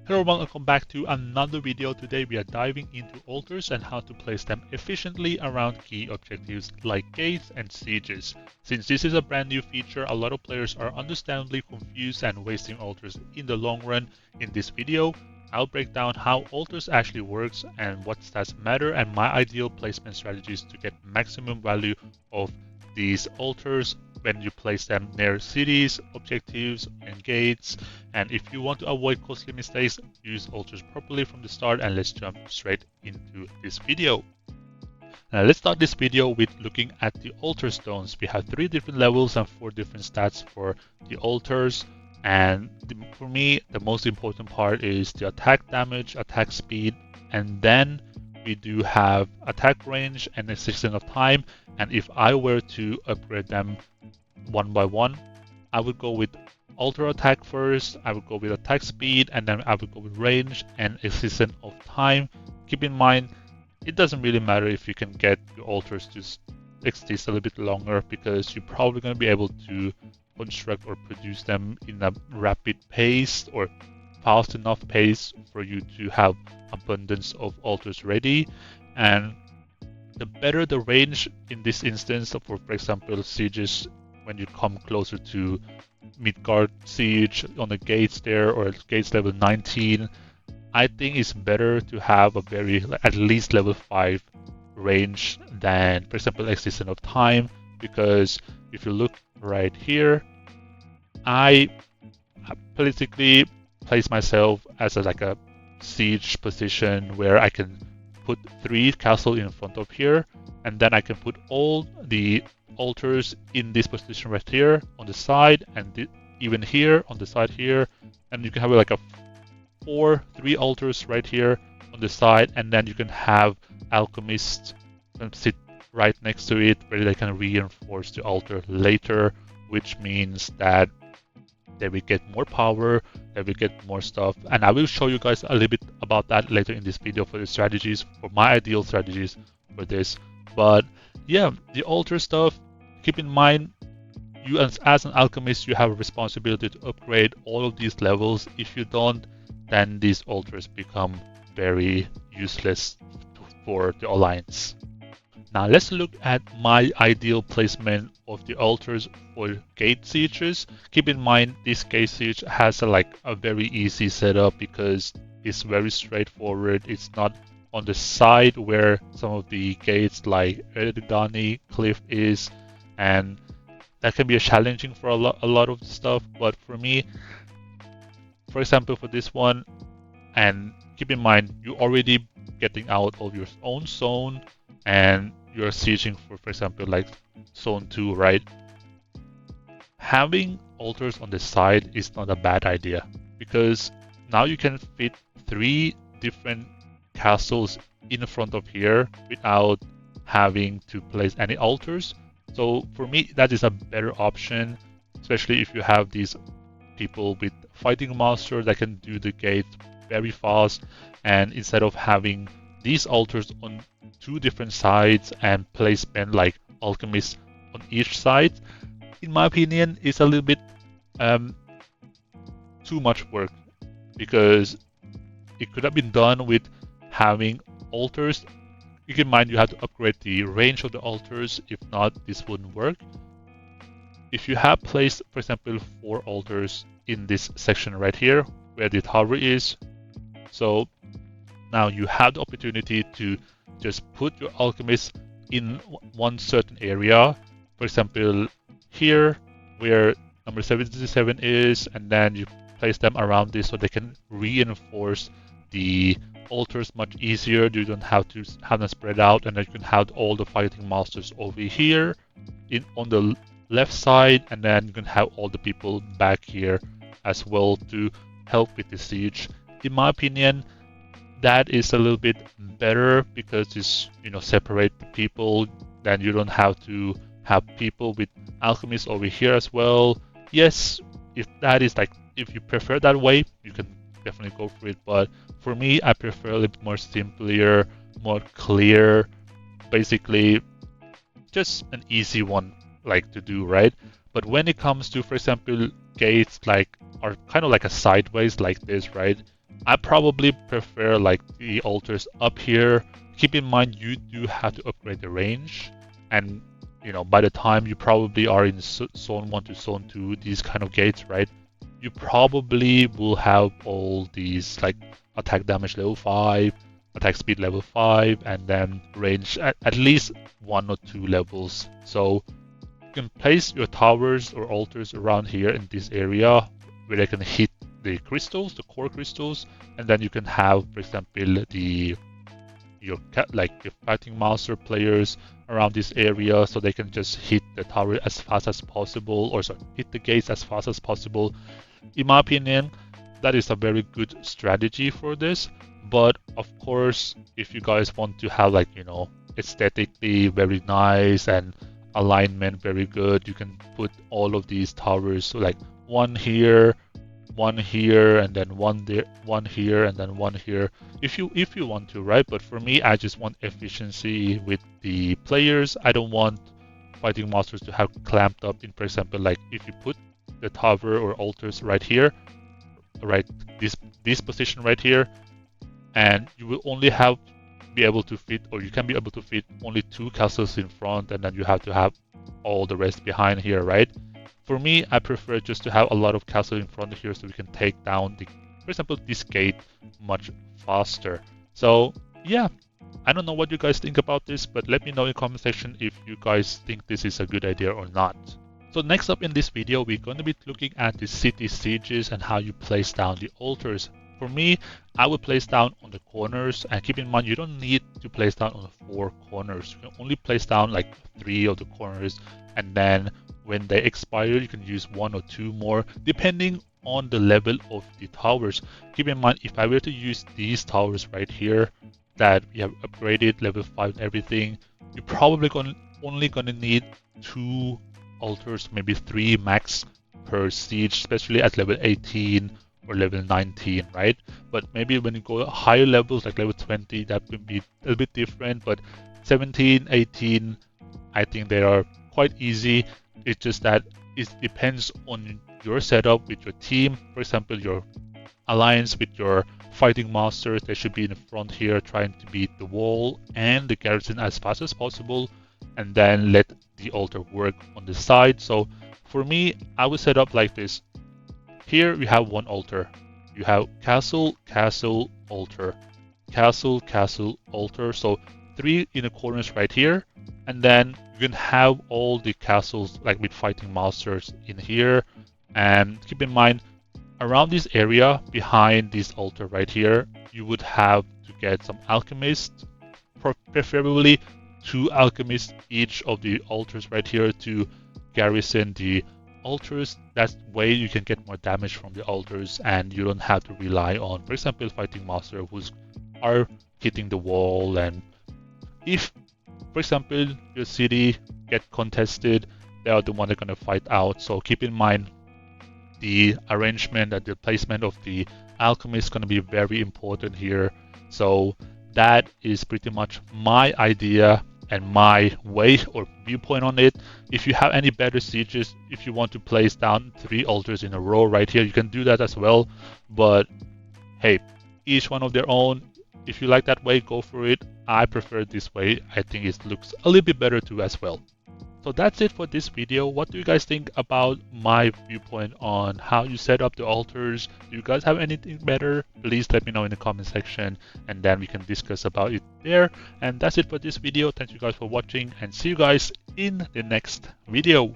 Hello everyone, welcome back to another video. Today we are diving into altars and how to place them efficiently around key objectives like gates and sieges. Since this is a brand new feature, a lot of players are understandably confused and wasting altars in the long run. In this video, I'll break down how altars actually works and what stats matter and my ideal placement strategies to get maximum value of these altars when you place them near cities, objectives, and gates. And if you want to avoid costly mistakes, use altars properly from the start, and let's jump straight into this video. Now let's start this video with looking at the altar stones. We have 3 different levels and 4 different stats for the altars. And for me, the most important part is the attack damage, attack speed, and then we do have attack range and extension of time. And if I were to upgrade them one by one, I would go with altar attack first, I would go with attack speed, and then I would go with range and extension of time. Keep in mind, it doesn't really matter if you can get your altars to exist a little bit longer, because you're probably going to be able to construct or produce them in a rapid pace or fast enough pace for you to have abundance of altars ready. And the better the range in this instance, for example sieges, when you come closer to Midgard siege on the gates there, or gates level 19, I think it's better to have a very, at least level 5 range than, for example, extension of time. Because if you look right here, I politically place myself as like a siege position where I can put 3 castles in front of here, and then I can put all the altars in this position right here on the side, and even here on the side here, and you can have like a 3 altars right here on the side, and then you can have alchemists sit right next to it where they can reinforce the altar later, which means that they will get more power, they will get more stuff, and I will show you guys a little bit about that later in this video for the strategies, for my ideal strategies for this. But yeah, the altar stuff, keep in mind, you as an alchemist, you have a responsibility to upgrade all of these levels. If you don't, then these altars become very useless for the alliance. Now let's look at my ideal placement of the altars for gate sieges. Keep in mind, this gate siege has a very easy setup because it's very straightforward. It's not on the side where some of the gates like Erdogani Cliff is, and that can be challenging for a lot of stuff. But for me, for example, for this one, and keep in mind, you're already getting out of your own zone and you're sieging for example, like zone 2, right? Having altars on the side is not a bad idea, because now you can fit 3 different castles in front of here without having to place any altars. So for me, that is a better option, especially if you have these people with fighting master that can do the gate very fast, and instead of having these altars on 2 different sides and placement like alchemists on each side, in my opinion, is a little bit too much work, because it could have been done with having altars. Keep in mind, you have to upgrade the range of the altars. If not, this wouldn't work. If you have placed, for example, 4 altars in this section right here where the tower is, so now you have the opportunity to just put your alchemists in one certain area. For example, here where number 77 is, and then you place them around this so they can reinforce the altars much easier. You don't have to have them spread out, and then you can have all the fighting masters over here on the left side, and then you can have all the people back here as well to help with the siege. In my opinion, that is a little bit better, because it's, separate the people. Then you don't have to have people with alchemists over here as well. Yes, if you prefer that way, you can definitely go for it. But for me, I prefer a little bit more simpler, more clear, basically just an easy one to do, right? But when it comes to, for example, gates are kind of like a sideways like this, right? I probably prefer like the altars up here. Keep in mind you do have to upgrade the range, and you know, by the time you probably are in zone 1 to zone 2, these kind of gates, right? You probably will have all these like attack damage level 5, attack speed level 5, and then range at least 1 or 2 levels. So you can place your towers or altars around here in this area where they can hit the crystals, the core crystals, and then you can have, for example, your fighting monster players around this area, so they can just hit the tower as fast as possible, or sorry, hit the gates as fast as possible. In my opinion, that is a very good strategy for this. But of course, if you guys want to have like, you know, aesthetically very nice and alignment very good, you can put all of these towers, so like one here, and then one there, one here, and then one here, if you want to, right? But for me, I just want efficiency with the players. I don't want fighting monsters to have clamped up in, for example, like if you put the tower or altars right here, right, this position right here, and you will only be able to fit, or you can be able to fit only 2 castles in front, and then you have to have all the rest behind here, right? For me, I prefer just to have a lot of castles in front here so we can take down for example, this gate much faster. So yeah, I don't know what you guys think about this, but let me know in the comment section if you guys think this is a good idea or not. So next up in this video, we're going to be looking at the city sieges and how you place down the altars. For me, I would place down on the corners, and keep in mind you don't need to place down on the 4 corners. You can only place down like 3 of the corners, and then when they expire you can use 1 or 2 more depending on the level of the towers. Keep in mind, if I were to use these towers right here that we have upgraded level 5 and everything, you're probably only gonna need 2 altars, maybe 3 max per siege, especially at level 18 or level 19, right? But maybe when you go higher levels like level 20, that would be a little bit different. But 17, 18, I think they are quite easy. It's just that it depends on your setup with your team. For example, your alliance with your fighting monsters, they should be in the front here trying to beat the wall and the garrison as fast as possible, and then let the altar work on the side. So for me, I would set up like this. Here we have 1 altar. You have castle, castle, altar, castle, castle, altar. So 3 in the corners right here, and then you can have all the castles like with fighting monsters in here. And keep in mind, around this area behind this altar right here, you would have to get some alchemists, preferably 2 alchemists each of the altars right here to garrison the altars. That way you can get more damage from the altars and you don't have to rely on, for example, fighting monster who's are hitting the wall. And if, for example, your city get contested, they are the one that are going to fight out. So keep in mind the arrangement and the placement of the alchemist is going to be very important here. So that is pretty much my idea and my way or viewpoint on it. If you have any better sieges, if you want to place down 3 altars in a row right here, you can do that as well. But hey, each one of their own. If you like that way, go for it. I prefer this way. I think it looks a little bit better too as well. So that's it for this video. What do you guys think about my viewpoint on how you set up the altars? Do you guys have anything better? Please let me know in the comment section, and then we can discuss about it there. And that's it for this video. Thank you guys for watching, and see you guys in the next video.